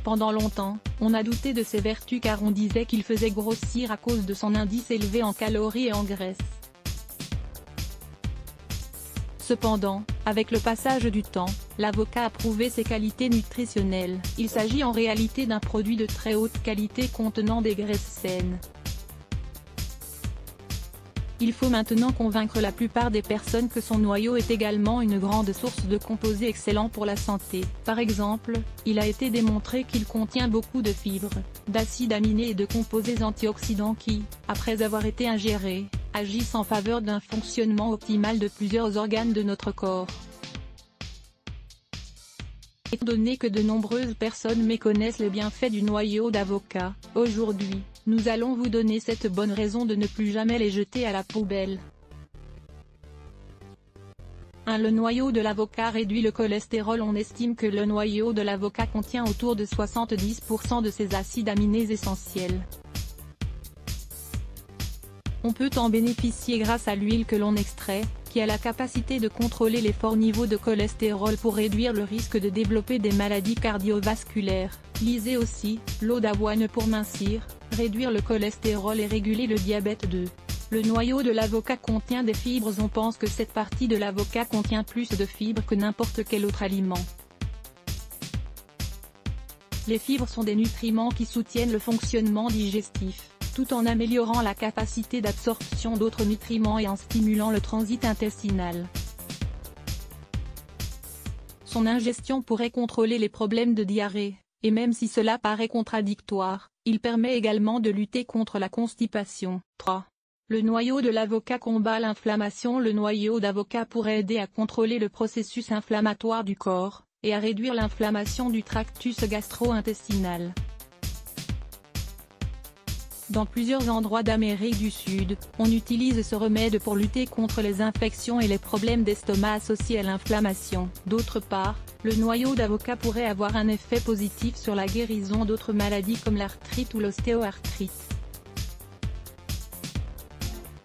Pendant longtemps, on a douté de ses vertus car on disait qu'il faisait grossir à cause de son indice élevé en calories et en graisse. Cependant, avec le passage du temps, l'avocat a prouvé ses qualités nutritionnelles. Il s'agit en réalité d'un produit de très haute qualité contenant des graisses saines. Il faut maintenant convaincre la plupart des personnes que son noyau est également une grande source de composés excellents pour la santé. Par exemple, il a été démontré qu'il contient beaucoup de fibres, d'acides aminés et de composés antioxydants qui, après avoir été ingérés, agissent en faveur d'un fonctionnement optimal de plusieurs organes de notre corps. Étant donné que de nombreuses personnes méconnaissent les bienfaits du noyau d'avocat, aujourd'hui, nous allons vous donner cette bonne raison de ne plus jamais les jeter à la poubelle. 1. Le noyau de l'avocat réduit le cholestérol. On estime que le noyau de l'avocat contient autour de 70% de ces acides aminés essentiels. On peut en bénéficier grâce à l'huile que l'on extrait, qui a la capacité de contrôler les forts niveaux de cholestérol pour réduire le risque de développer des maladies cardiovasculaires. Lisez aussi, l'eau d'avoine pour mincir, réduire le cholestérol et réguler le diabète 2. Le noyau de l'avocat contient des fibres. On pense que cette partie de l'avocat contient plus de fibres que n'importe quel autre aliment. Les fibres sont des nutriments qui soutiennent le fonctionnement digestif, tout en améliorant la capacité d'absorption d'autres nutriments et en stimulant le transit intestinal. Son ingestion pourrait contrôler les problèmes de diarrhée, et même si cela paraît contradictoire, il permet également de lutter contre la constipation. 3. Le noyau de l'avocat combat l'inflammation. Le noyau d'avocat pourrait aider à contrôler le processus inflammatoire du corps, et à réduire l'inflammation du tractus gastro-intestinal. Dans plusieurs endroits d'Amérique du Sud, on utilise ce remède pour lutter contre les infections et les problèmes d'estomac associés à l'inflammation. D'autre part, le noyau d'avocat pourrait avoir un effet positif sur la guérison d'autres maladies comme l'arthrite ou l'ostéoarthrite.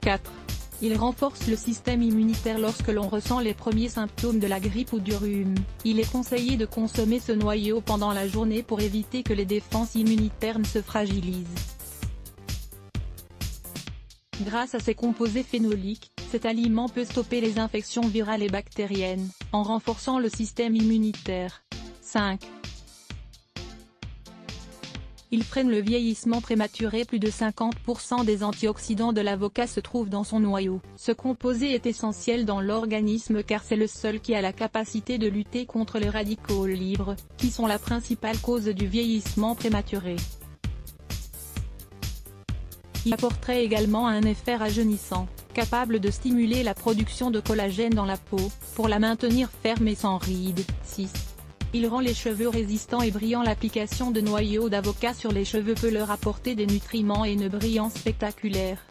4. Il renforce le système immunitaire. Lorsque l'on ressent les premiers symptômes de la grippe ou du rhume, il est conseillé de consommer ce noyau pendant la journée pour éviter que les défenses immunitaires ne se fragilisent. Grâce à ses composés phénoliques, cet aliment peut stopper les infections virales et bactériennes, en renforçant le système immunitaire. 5. Il freine le vieillissement prématuré. Plus de 50% des antioxydants de l'avocat se trouvent dans son noyau. Ce composé est essentiel dans l'organisme car c'est le seul qui a la capacité de lutter contre les radicaux libres, qui sont la principale cause du vieillissement prématuré. Il apporterait également un effet rajeunissant, capable de stimuler la production de collagène dans la peau, pour la maintenir ferme et sans rides. 6. Il rend les cheveux résistants et brillants. L'application de noyau d'avocat sur les cheveux peut leur apporter des nutriments et une brillance spectaculaire.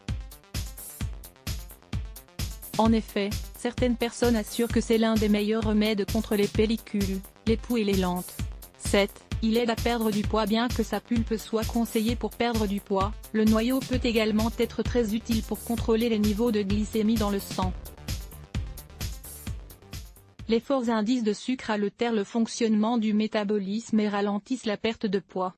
En effet, certaines personnes assurent que c'est l'un des meilleurs remèdes contre les pellicules, les poux et les lentes. 7. Il aide à perdre du poids. Bien que sa pulpe soit conseillée pour perdre du poids, le noyau peut également être très utile pour contrôler les niveaux de glycémie dans le sang. Les forts indices de sucre altèrent le fonctionnement du métabolisme et ralentissent la perte de poids.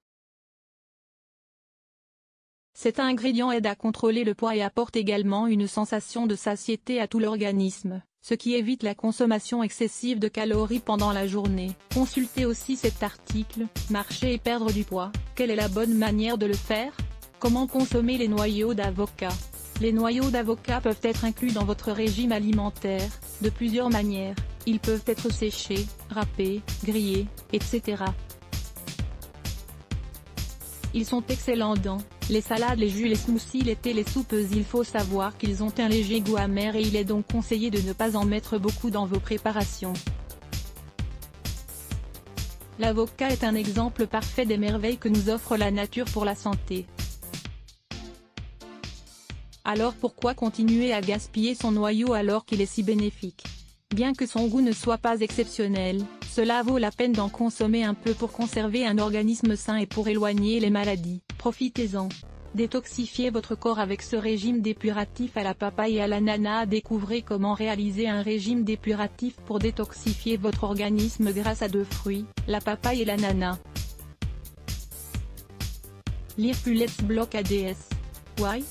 Cet ingrédient aide à contrôler le poids et apporte également une sensation de satiété à tout l'organisme, ce qui évite la consommation excessive de calories pendant la journée. Consultez aussi cet article, Marcher et perdre du poids, quelle est la bonne manière de le faire? Comment consommer les noyaux d'avocat? Les noyaux d'avocat peuvent être inclus dans votre régime alimentaire, de plusieurs manières. Ils peuvent être séchés, râpés, grillés, etc. Ils sont excellents dans les salades, les jus, les smoothies, les thés, les soupes. Il faut savoir qu'ils ont un léger goût amer et il est donc conseillé de ne pas en mettre beaucoup dans vos préparations. L'avocat est un exemple parfait des merveilles que nous offre la nature pour la santé. Alors pourquoi continuer à gaspiller son noyau alors qu'il est si bénéfique? Bien que son goût ne soit pas exceptionnel, cela vaut la peine d'en consommer un peu pour conserver un organisme sain et pour éloigner les maladies. Profitez-en. Détoxifiez votre corps avec ce régime dépuratif à la papaye et à l'ananas. Découvrez comment réaliser un régime dépuratif pour détoxifier votre organisme grâce à 2 fruits, la papaye et l'ananas. Lire plus Let's Block ADS. Why?